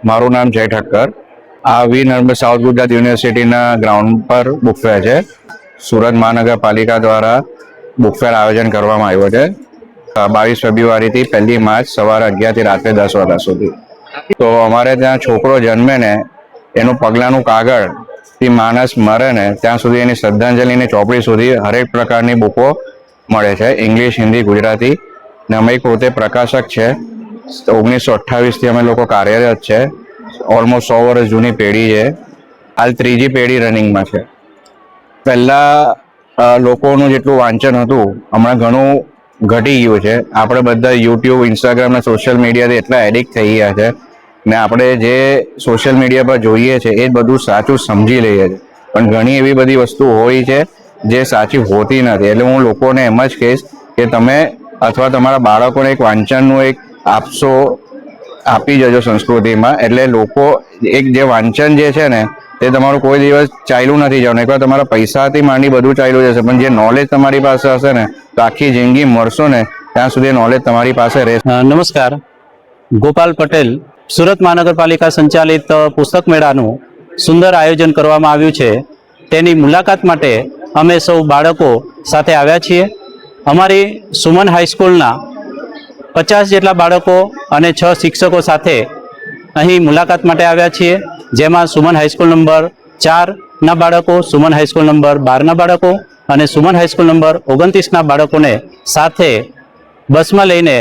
મારું નામ જય ઠક્કર। આ વી નર્મદ સાઉથ ગુજરાત યુનિવર્સિટીના ગ્રાઉન્ડ પર બુક ફેર છે। સુરત મહાનગરપાલિકા દ્વારા બુક ફેર આયોજન કરવામાં આવ્યો છે 22 ફેબ્રુઆરીથી 1 માર્ચ સવારે 11 થી રાત્રે 10 વાગ્યા સુધી। તો અમારે ત્યાં છોકરો જન્મે ને એનું પગલાંનું કાગળ થી માણસ મરે ને ત્યાં સુધી એની શ્રદ્ધાંજલિની ચોપડી સુધી હરેક પ્રકારની બુકો મળે છે, ઇંગ્લિશ, હિન્દી, ગુજરાતી। ને અમે પોતે પ્રકાશક છે। 1928 થી અમે લોકો કાર્યરત છે। ઓલમોસ્ટ 100 વર્ષ જૂની પેઢી છે। હાલ ત્રીજી પેઢી રનિંગમાં છે। પહેલા લોકોનું જેટલું વાંચન હતું હમણાં ઘણું ઘટી ગયું છે। આપણે બધા યુટ્યુબ, ઇન્સ્ટાગ્રામ ને સોશિયલ મીડિયાથી એટલા એડિક્ટ થઈ ગયા છે ને આપણે જે સોશિયલ મીડિયા પર જોઈએ છે એ બધું સાચું સમજી લઈએ છીએ, પણ ઘણી એવી બધી વસ્તુ હોય છે જે સાચી હોતી નથી। એટલે હું લોકોને એમ જ કહીશ કે તમે અથવા તમારા બાળકોને એક વાંચનનું એક આપી જજો સંસ્કૃતિમાં। એટલે લોકો એક જે વાંચન જે છે ને તે તમારું કોઈ દિવસ ચાલ્યું નથી જવાનું। એકવાર તમારા પૈસાથી માંડી બધું ચાલ્યું જશે, પણ જે નોલેજ તમારી પાસે હશે ને તો આખી જિંદગી મળશો ને ત્યાં સુધી નોલેજ તમારી પાસે રહેશે। નમસ્કાર, ગોપાલ પટેલ। સુરત મહાનગરપાલિકા સંચાલિત પુસ્તક મેળાનું સુંદર આયોજન કરવામાં આવ્યું છે, તેની મુલાકાત માટે અમે સૌ બાળકો સાથે આવ્યા છીએ। અમારી સુમન હાઈસ્કૂલના 50 જેટલા બાળકો અને 6 શિક્ષકો સાથે અહીં મુલાકાત માટે આવ્યા છીએ, જેમાં સુમન હાઈસ્કૂલ નંબર 4ના બાળકો, સુમન હાઈસ્કૂલ નંબર 12ના બાળકો અને સુમન હાઈસ્કૂલ નંબર 29ના બાળકોને સાથે બસમાં લઈને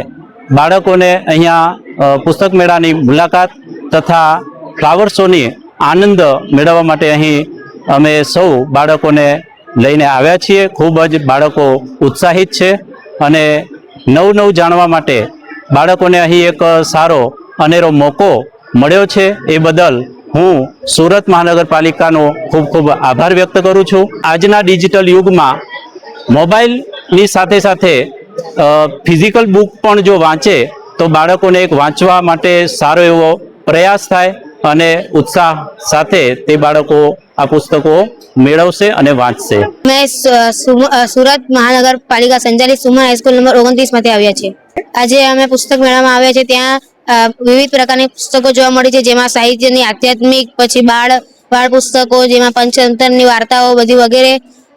બાળકોને અહીંયા પુસ્તક મેળાની મુલાકાત તથા ફ્લાવર શોની આનંદ મેળવવા માટે અહીં અમે સૌ બાળકોને લઈને આવ્યા છીએ। ખૂબ જ બાળકો ઉત્સાહિત છે અને નવું જાણવા માટે બાળકોને અહીં એક સારો અનેરો મોકો મળ્યો છે। એ બદલ હું સુરત મહાનગરપાલિકાનો ખૂબ ખૂબ આભાર વ્યક્ત કરું છું। આજના ડિજિટલ યુગમાં મોબાઈલની સાથે સાથે ફિઝિકલ બુક પણ જો વાંચે તો બાળકોને એક વાંચવા માટે સારો એવો પ્રયાસ થાય અને ઉત્સાહ સાથે તે બાળકો આ પુસ્તકો મેળવશે અને વાંચશે। मैं सूरत महानगरपालिका संचालित सुमन हाईस्कूल नंबर 29 માંથી આવ્યા છે। આજે અમે પુસ્તક મેળામાં આવ્યા છે। ત્યાં વિવિધ પ્રકારની પુસ્તકો જોવા મળી છે, જેમાં સાહિત્યની, આધ્યાત્મિક, પછી બાળ પુસ્તકો, જેમાં પંચતંત્રની વાર્તાઓ બધી વગેરે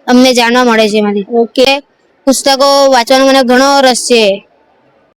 અમને જાણવા મળે છે। એમાંથી ઓકે, પુસ્તકો વાંચવાનો મને ઘણો રસ છે।